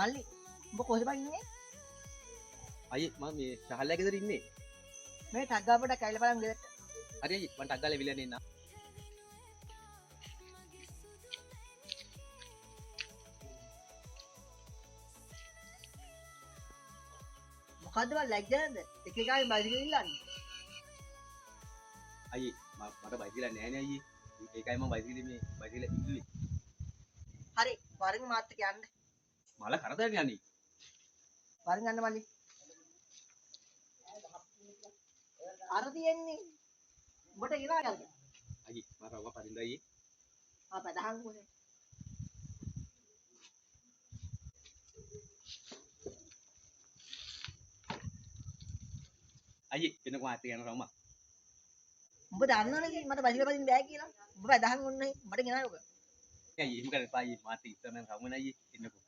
මල්ලි උඹ කොහෙද ඉන්නේ? අයියේ මම මේ ශහල්ලා ගෙදර ඉන්නේ. මේ ටග් ගාපට කැවිලා බලන් ගෙදරට. හරි අයියේ මම ටක් ගාලා එවිලා එන්න. මොකද්ද මම ලැජ්ජාද? එක එකයි බයිසිකල් ඉල්ලන්නේ. අයියේ මට බයිසිකල් නෑ නේ අයියේ. ඒකයි මම බයිසිකල් ඉල්ලුවේ. හරි වරින් මාත් එක්ක යන්න. මල කරදරනේ යන්නේ. වරින් යන්න මල්ලි. අර තියෙන්නේ. උඹට ඉරා ගන්න. අයියේ මම රවුම පදින්න අයියේ. පදහන් කොහෙද? අයියේ එන්නකෝ මාත් එක්ක යන රවුම. උඹ දන්නවනේ මට බයිසිකල් පදින්න බෑ කියලා. උඹ පදහන් ඔන්නේ මට ගෙනාවක. අයියේ එහෙම කරන්න එපා අයියේ මාත් එක්ක ඉස්සර නම් රවුම නෑ අයියේ එන්නකෝ.